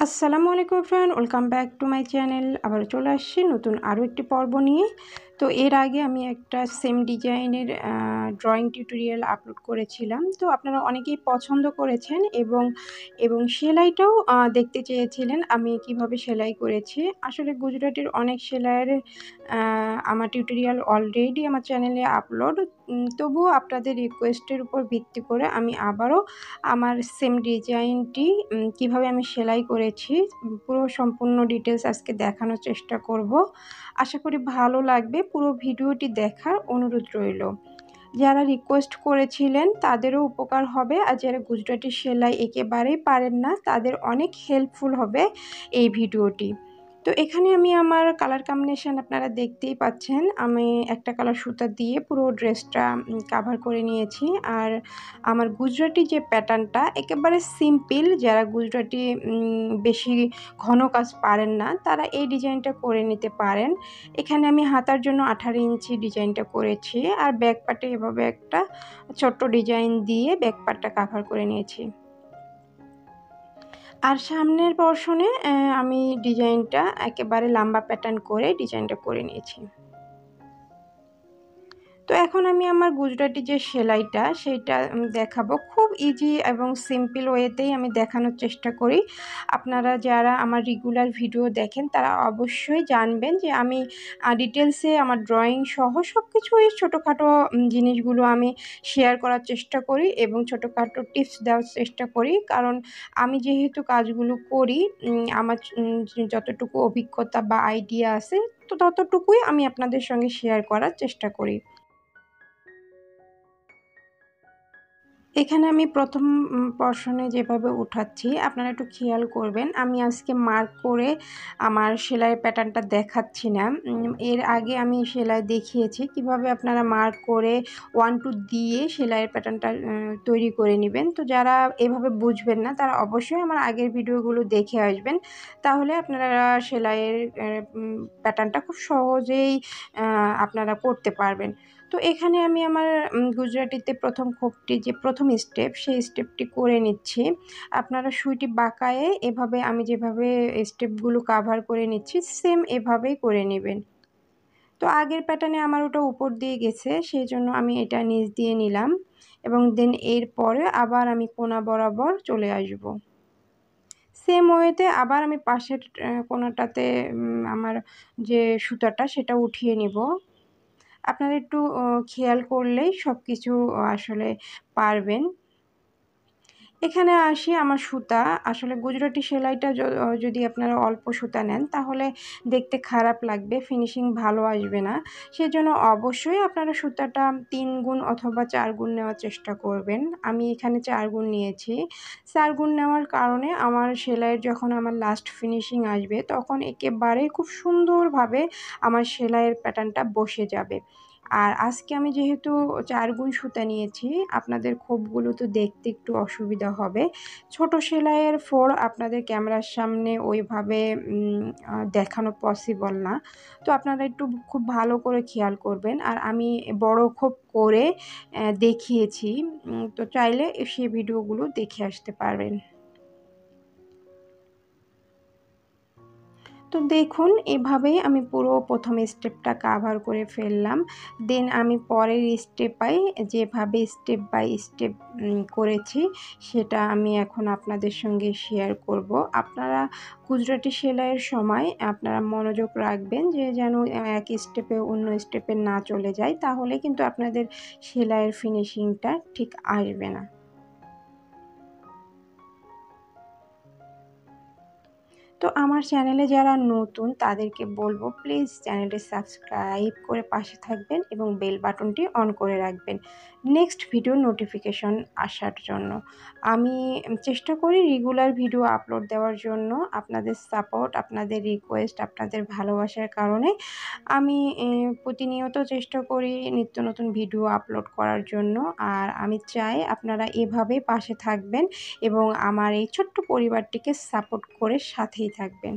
আসসালামু আলাইকুম friend, welcome back to my channel. আবার চলে আসছি নতুন আরও একটি পর্ব নিয়ে। তো এর আগে আমি একটা সেম ডিজাইনের ড্রয়িং টিউটোরিয়াল আপলোড করেছিলাম। তো আপনারা অনেকেই পছন্দ করেছেন এবং সেলাইটাও দেখতে চেয়েছিলেন আমি কিভাবে সেলাই করেছি। আসলে গুজরাটের অনেক সেলাইয়ের আমার টিউটোরিয়াল অলরেডি আমার চ্যানেলে আপলোড। তবুও আপনাদের রিকোয়েস্টের উপর ভিত্তি করে আমি আবারও আমার সেম ডিজাইনটি কিভাবে আমি সেলাই করেছি পুরো সম্পূর্ণ ডিটেলস আজকে দেখানোর চেষ্টা করব। আশা করি ভালো লাগবে। পুরো ভিডিওটি দেখার অনুরোধ রইল। যারা রিকোয়েস্ট করেছিলেন তাদেরও উপকার হবে, আর যারা গুজরাটি সেলাই একেবারেই পারেন না তাদের অনেক হেল্পফুল হবে এই ভিডিওটি। তো এখানে আমি আমার কালার কম্বিনেশন আপনারা দেখতেই পাচ্ছেন। আমি একটা কালার সুতা দিয়ে পুরো ড্রেসটা কাভার করে নিয়েছি। আর আমার গুজরাটি যে প্যাটার্নটা একেবারে সিম্পল, যারা গুজরাটি বেশি ঘন কাজ পারেন না তারা এই ডিজাইনটা করে নিতে পারেন। এখানে আমি হাতার জন্য 18 ইঞ্চি ডিজাইনটা করেছি, আর ব্যাক পার্টে এভাবে একটা ছোট্ট ডিজাইন দিয়ে ব্যাক পার্টটা কাভার করে নিয়েছি। আর সামনের পোরশনে আমি ডিজাইনটা একেবারে লম্বা প্যাটার্ন করে ডিজাইনটা করে নিয়েছি। তো এখন আমি আমার গুজরাটি যে সেলাইটা সেইটা দেখাবো। খুব ইজি এবং সিম্পল ওয়েতেই আমি দেখানোর চেষ্টা করি। আপনারা যারা আমার রেগুলার ভিডিও দেখেন তারা অবশ্যই জানবেন যে আমি ডিটেলসে আমার ড্রয়িং সহ সব কিছুই ছোটোখাটো জিনিসগুলো আমি শেয়ার করার চেষ্টা করি এবং ছোটোখাটো টিপস দেওয়ার চেষ্টা করি। কারণ আমি যেহেতু কাজগুলো করি, আমার যতটুকু অভিজ্ঞতা বা আইডিয়া আছে তো ততটুকুই আমি আপনাদের সঙ্গে শেয়ার করার চেষ্টা করি। এখানে আমি প্রথম পোরশনে যেভাবে উঠাচ্ছি আপনারা একটু খেয়াল করবেন। আমি আজকে মার্ক করে আমার সেলাইয়ের প্যাটার্নটা দেখাচ্ছি না। এর আগে আমি সেলাই দেখিয়েছি কিভাবে আপনারা মার্ক করে 1-2 দিয়ে সেলাইয়ের প্যাটার্নটা তৈরি করে নেবেন। তো যারা এভাবে বুঝবেন না তারা অবশ্যই আমার আগের ভিডিওগুলো দেখে আসবেন। তাহলে আপনারা সেলাইয়ের প্যাটার্নটা খুব সহজেই আপনারা করতে পারবেন। তো এখানে আমি আমার গুজরাটিতে প্রথম খোপটি যে প্রথম স্টেপ সেই স্টেপটি করে নিচ্ছি। আপনারা সুইটি বাঁকায়ে এভাবে আমি যেভাবে স্টেপগুলো কাভার করে নিচ্ছি সেম এভাবেই করে নেবেন। তো আগের প্যাটার্নে আমার ওটা উপর দিয়ে গেছে, সেই জন্য আমি এটা নিচ দিয়ে নিলাম এবং দেন এরপরে আবার আমি কোণা বরাবর চলে আসব। সেম ওয়েতে আবার আমি পাশের কোণাটাতে আমার যে সুতাটা সেটা উঠিয়ে নিব। আপনারা একটু খেয়াল করলেই সব কিছু আসলে পারবেন। এখানে আসি আমার সুতা। আসলে গুজরাটি সেলাইটা যদি আপনারা অল্প সুতা নেন তাহলে দেখতে খারাপ লাগবে, ফিনিশিং ভালো আসবে না। সেজন্য অবশ্যই আপনারা সুতাটা 3 গুণ অথবা 4 গুণ নেওয়ার চেষ্টা করবেন। আমি এখানে 4 গুণ নিয়েছি। 4 গুণ নেওয়ার কারণে আমার সেলাইয়ের যখন আমার লাস্ট ফিনিশিং আসবে তখন একেবারেই খুব সুন্দরভাবে আমার সেলাইয়ের প্যাটার্নটা বসে যাবে। আর আজকে আমি যেহেতু 4 গুণ সুতা নিয়েছি, আপনাদের খোপগুলো তো দেখতে একটু অসুবিধা হবে। ছোট সেলাইয়ের ফোড় আপনাদের ক্যামেরার সামনে ওইভাবে দেখানো পসিবল না। তো আপনারা একটু খুব ভালো করে খেয়াল করবেন। আর আমি বড় খোপ করে দেখিয়েছি। তো চাইলে সেই ভিডিওগুলো দেখে আসতে পারবেন। তো দেখুন এভাবেই আমি পুরো প্রথম স্টেপটা কাভার করে ফেললাম। দেন আমি পরের স্টেপায় যেভাবে স্টেপ বাই স্টেপ করেছি সেটা আমি এখন আপনাদের সঙ্গে শেয়ার করব। আপনারা গুজরাটি সেলাইয়ের সময় আপনারা মনোযোগ রাখবেন যে যেন এক স্টেপে অন্য স্টেপে না চলে যায়, তাহলে কিন্তু আপনাদের সেলাইয়ের ফিনিশিংটা ঠিক আসবে না। তো আমার চ্যানেলে যারা নতুন তাদেরকে বলবো প্লিজ চ্যানেলটি সাবস্ক্রাইব করে পাশে থাকবেন এবং বেল বাটনটি অন করে রাখবেন নেক্সট ভিডিও নোটিফিকেশন আসার জন্য। আমি চেষ্টা করি রেগুলার ভিডিও আপলোড দেওয়ার জন্য। আপনাদের সাপোর্ট, আপনাদের রিকোয়েস্ট, আপনাদের ভালোবাসার কারণে আমি প্রতিনিয়ত চেষ্টা করি নিত্য নতুন ভিডিও আপলোড করার জন্য। আর আমি চাই আপনারা এভাবেই পাশে থাকবেন এবং আমার এই ছোট্ট পরিবারটিকে সাপোর্ট করে সাথেই থাকবেন।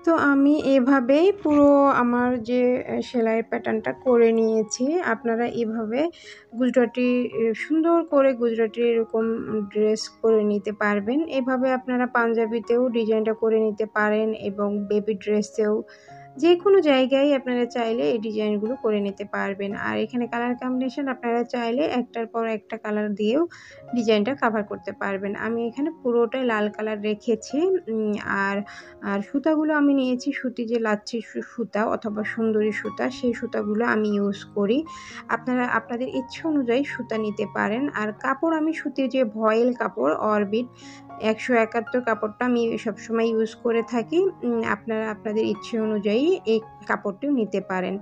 তো আমি এভাবেই পুরো আমার যে সেলাইয়ের প্যাটার্নটা করে নিয়েছি। আপনারা এভাবে গুজরাটি সুন্দর করে গুজরাটি এরকম ড্রেস করে নিতে পারবেন। এভাবে আপনারা পাঞ্জাবিতেও ডিজাইনটা করে নিতে পারেন এবং বেবি ড্রেসেও যেকোনো জায়গায় আপনারা চাইলে এই ডিজাইনগুলো করে নিতে পারবেন। আর এখানে কালার কম্বিনেশন আপনারা চাইলে একটার পর একটা কালার দিয়েও ডিজাইনটা কাভার করতে পারবেন। আমি এখানে পুরোটাই লাল কালার রেখেছি। আর সুতাগুলো আমি নিয়েছি সুতি যে লাচ্ছি সুতা অথবা সুন্দরী সুতা, সেই সুতাগুলো আমি ইউজ করি। আপনারা আপনাদের ইচ্ছে অনুযায়ী সুতা নিতে পারেন। আর কাপড় আমি সুতির যে ভয়েল কাপড় অরবিট 171 কাপড়টা আমি সবসময় ইউজ করে থাকি। আপনারা আপনাদের ইচ্ছে অনুযায়ী এই কাপড়টিও নিতে পারেন।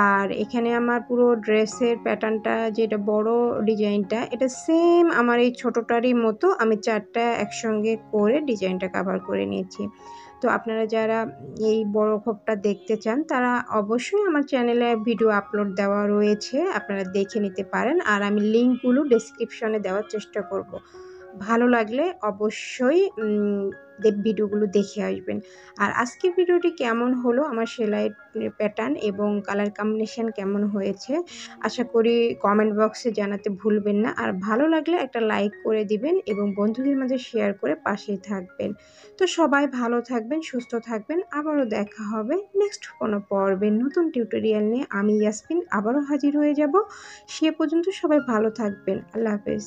আর এখানে আমার পুরো ড্রেসের প্যাটার্নটা যেটা বড় ডিজাইনটা এটা সেম আমার এই ছোটোটারই মতো আমি 4টা একসঙ্গে করে ডিজাইনটা কাভার করে নিয়েছি। তো আপনারা যারা এই বড় খোপটা দেখতে চান তারা অবশ্যই আমার চ্যানেলে ভিডিও আপলোড দেওয়া রয়েছে, আপনারা দেখে নিতে পারেন। আর আমি লিঙ্কগুলো ডেসক্রিপশনে দেওয়ার চেষ্টা করব। ভালো লাগলে অবশ্যই ভিডিওগুলো দেখে আসবেন। আর আজকের ভিডিওটি কেমন হলো, আমার সেলাইয়ের প্যাটার্ন এবং কালার কম্বিনেশন কেমন হয়েছে, আশা করি কমেন্ট বক্সে জানাতে ভুলবেন না। আর ভালো লাগলে একটা লাইক করে দিবেন এবং বন্ধুদের মাঝে শেয়ার করে পাশেই থাকবেন। তো সবাই ভালো থাকবেন, সুস্থ থাকবেন। আবারও দেখা হবে নেক্সট কোনো পর্বে নতুন টিউটোরিয়াল নিয়ে। আমি ইয়াসমিন আবারও হাজির হয়ে যাব। সে পর্যন্ত সবাই ভালো থাকবেন। আল্লাহ হাফেজ।